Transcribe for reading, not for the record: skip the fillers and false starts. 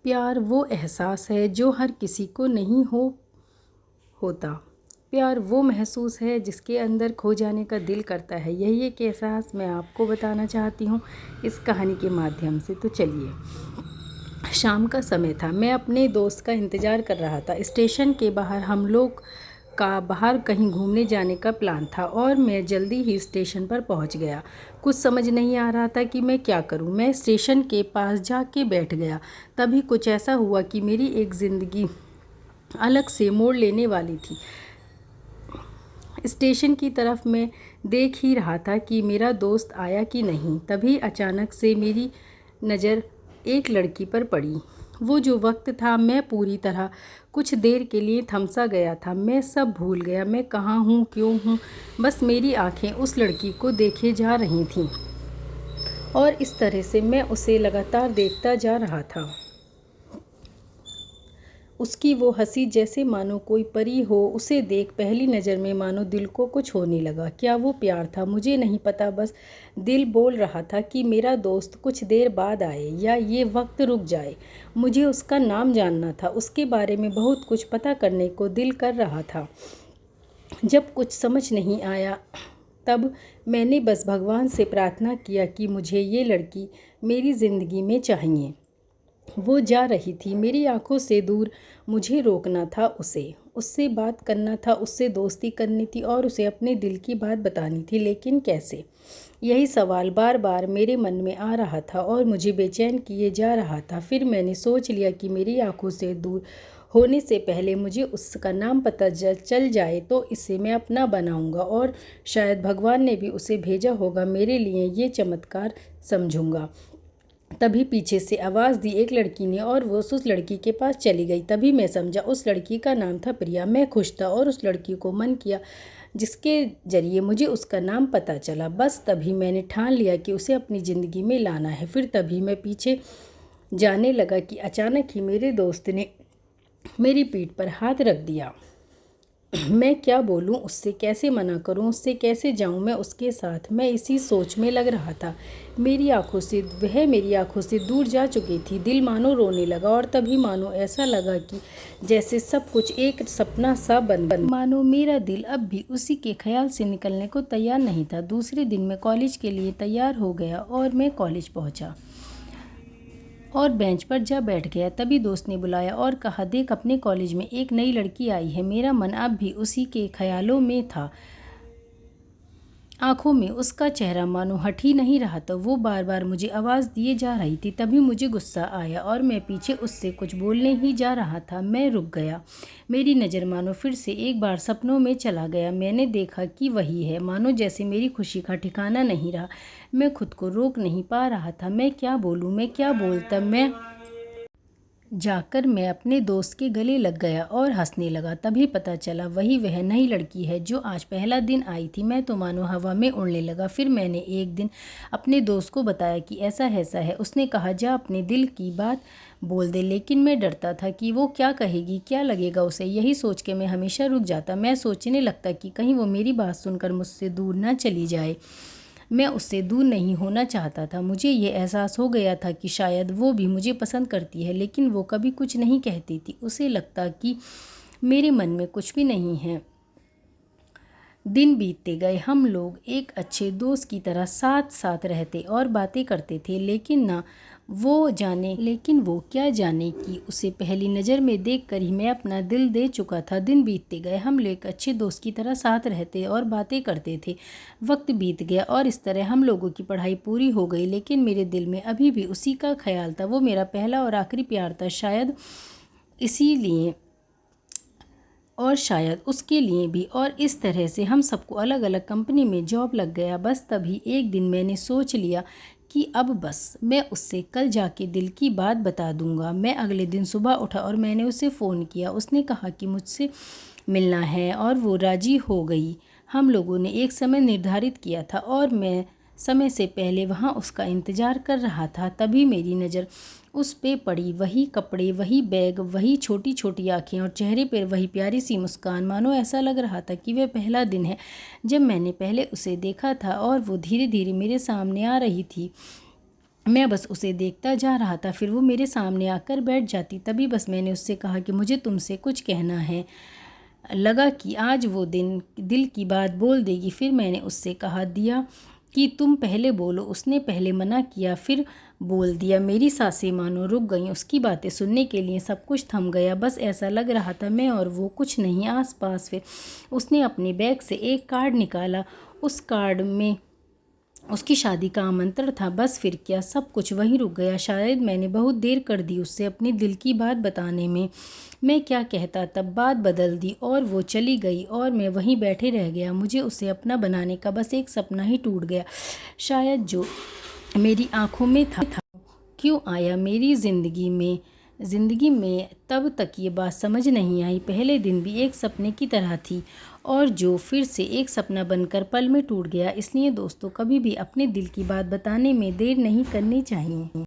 प्यार वो एहसास है जो हर किसी को नहीं होता। प्यार वो महसूस है जिसके अंदर खो जाने का दिल करता है। यही एक एहसास मैं आपको बताना चाहती हूँ इस कहानी के माध्यम से। तो चलिए, शाम का समय था। मैं अपने दोस्त का इंतज़ार कर रहा था। स्टेशन के बाहर हम लोग का बाहर कहीं घूमने जाने का प्लान था और मैं जल्दी ही स्टेशन पर पहुंच गया। कुछ समझ नहीं आ रहा था कि मैं क्या करूं। मैं स्टेशन के पास जाके बैठ गया। तभी कुछ ऐसा हुआ कि मेरी एक ज़िंदगी अलग से मोड़ लेने वाली थी। स्टेशन की तरफ मैं देख ही रहा था कि मेरा दोस्त आया कि नहीं। तभी अचानक से मेरी नज़र एक लड़की पर पड़ी। वो जो वक्त था, मैं पूरी तरह कुछ देर के लिए थमसा गया था। मैं सब भूल गया, मैं कहाँ हूँ, क्यों हूँ। बस मेरी आंखें उस लड़की को देखे जा रही थीं और इस तरह से मैं उसे लगातार देखता जा रहा था। उसकी वो हंसी जैसे मानो कोई परी हो। उसे देख पहली नज़र में मानो दिल को कुछ होने लगा। क्या वो प्यार था? मुझे नहीं पता। बस दिल बोल रहा था कि मेरा दोस्त कुछ देर बाद आए या ये वक्त रुक जाए। मुझे उसका नाम जानना था, उसके बारे में बहुत कुछ पता करने को दिल कर रहा था। जब कुछ समझ नहीं आया तब मैंने बस भगवान से प्रार्थना किया कि मुझे ये लड़की मेरी ज़िंदगी में चाहिए। वो जा रही थी मेरी आंखों से दूर। मुझे रोकना था उसे, उससे बात करना था, उससे दोस्ती करनी थी और उसे अपने दिल की बात बतानी थी। लेकिन कैसे? यही सवाल बार बार मेरे मन में आ रहा था और मुझे बेचैन किए जा रहा था। फिर मैंने सोच लिया कि मेरी आंखों से दूर होने से पहले मुझे उसका नाम पता चल जाए तो इसे मैं अपना बनाऊंगा और शायद भगवान ने भी उसे भेजा होगा मेरे लिए ये चमत्कार समझूंगा। तभी पीछे से आवाज़ दी एक लड़की ने और वो उस लड़की के पास चली गई। तभी मैं समझा उस लड़की का नाम था प्रिया। मैं खुश था और उस लड़की को मन किया जिसके ज़रिए मुझे उसका नाम पता चला। बस तभी मैंने ठान लिया कि उसे अपनी ज़िंदगी में लाना है। फिर तभी मैं पीछे जाने लगा कि अचानक ही मेरे दोस्त ने मेरी पीठ पर हाथ रख दिया। मैं क्या बोलूं, उससे कैसे मना करूं, उससे कैसे जाऊं मैं उसके साथ। मैं इसी सोच में लग रहा था। वह मेरी आंखों से दूर जा चुकी थी। दिल मानो रोने लगा और तभी मानो ऐसा लगा कि जैसे सब कुछ एक सपना सा बन मानो मेरा दिल अब भी उसी के ख्याल से निकलने को तैयार नहीं था। दूसरे दिन मैं कॉलेज के लिए तैयार हो गया और मैं कॉलेज पहुंचा और बेंच पर जा बैठ गया। तभी दोस्त ने बुलाया और कहा, देख अपने कॉलेज में एक नई लड़की आई है। मेरा मन अब भी उसी के ख्यालों में था। आंखों में उसका चेहरा मानो हट ही नहीं रहा था। वो बार बार मुझे आवाज़ दिए जा रही थी। तभी मुझे गुस्सा आया और मैं पीछे उससे कुछ बोलने ही जा रहा था। मैं रुक गया। मेरी नज़र मानो फिर से एक बार सपनों में चला गया। मैंने देखा कि वही है। मानो जैसे मेरी खुशी का ठिकाना नहीं रहा। मैं खुद को रोक नहीं पा रहा था। मैं क्या बोलूँ, मैं क्या बोलता। मैं जाकर मैं अपने दोस्त के गले लग गया और हंसने लगा। तभी पता चला वही वह नई लड़की है जो आज पहला दिन आई थी। मैं तो मानो हवा में उड़ने लगा। फिर मैंने एक दिन अपने दोस्त को बताया कि ऐसा है। उसने कहा, जा अपने दिल की बात बोल दे। लेकिन मैं डरता था कि वो क्या कहेगी, क्या लगेगा उसे। यही सोच के मैं हमेशा रुक जाता। मैं सोचने लगता कि कहीं वो मेरी बात सुनकर मुझसे दूर ना चली जाए। मैं उससे दूर नहीं होना चाहता था। मुझे ये एहसास हो गया था कि शायद वो भी मुझे पसंद करती है, लेकिन वो कभी कुछ नहीं कहती थी। उसे लगता कि मेरे मन में कुछ भी नहीं है। दिन बीतते गए। हम लोग एक अच्छे दोस्त की तरह साथ साथ रहते और बातें करते थे। लेकिन वो क्या जाने कि उसे पहली नज़र में देखकर ही मैं अपना दिल दे चुका था। दिन बीतते गए। हम लोग एक अच्छे दोस्त की तरह साथ रहते और बातें करते थे। वक्त बीत गया और इस तरह हम लोगों की पढ़ाई पूरी हो गई। लेकिन मेरे दिल में अभी भी उसी का ख्याल था। वो मेरा पहला और आखिरी प्यार था। शायद इसीलिए और शायद उसके लिए भी। और इस तरह से हम सबको अलग अलग कंपनी में जॉब लग गया। बस तभी एक दिन मैंने सोच लिया कि अब बस मैं उससे कल जाके दिल की बात बता दूंगा। मैं अगले दिन सुबह उठा और मैंने उसे फ़ोन किया। उसने कहा कि मुझसे मिलना है और वो राज़ी हो गई। हम लोगों ने एक समय निर्धारित किया था और मैं समय से पहले वहाँ उसका इंतज़ार कर रहा था। तभी मेरी नज़र उस पे पड़ी। वही कपड़े, वही बैग, वही छोटी छोटी आँखें और चेहरे पर वही प्यारी सी मुस्कान। मानो ऐसा लग रहा था कि वह पहला दिन है जब मैंने पहले उसे देखा था और वो धीरे धीरे मेरे सामने आ रही थी। मैं बस उसे देखता जा रहा था, फिर वो मेरे सामने आकर बैठ जाती। तभी बस मैंने उससे कहा कि मुझे तुमसे कुछ कहना है। लगा कि आज वो दिल की बात बोल देगी। फिर मैंने उससे कहा दिया कि तुम पहले बोलो। उसने पहले मना किया, फिर बोल दिया। मेरी सांसें मानो रुक गईं। उसकी बातें सुनने के लिए सब कुछ थम गया। बस ऐसा लग रहा था मैं और वो कुछ नहीं आसपास। फिर उसने अपने बैग से एक कार्ड निकाला। उस कार्ड में उसकी शादी का आमंत्रण था। बस फिर क्या, सब कुछ वहीं रुक गया। शायद मैंने बहुत देर कर दी उससे अपनी दिल की बात बताने में। मैं क्या कहता, तब बात बदल दी और वो चली गई और मैं वहीं बैठे रह गया। मुझे उसे अपना बनाने का बस एक सपना ही टूट गया, शायद जो मेरी आंखों में था। क्यों आया मेरी ज़िंदगी में तब तक ये बात समझ नहीं आई। पहले दिन भी एक सपने की तरह थी और जो फिर से एक सपना बनकर पल में टूट गया। इसलिए दोस्तों, कभी भी अपने दिल की बात बताने में देर नहीं करनी चाहिए।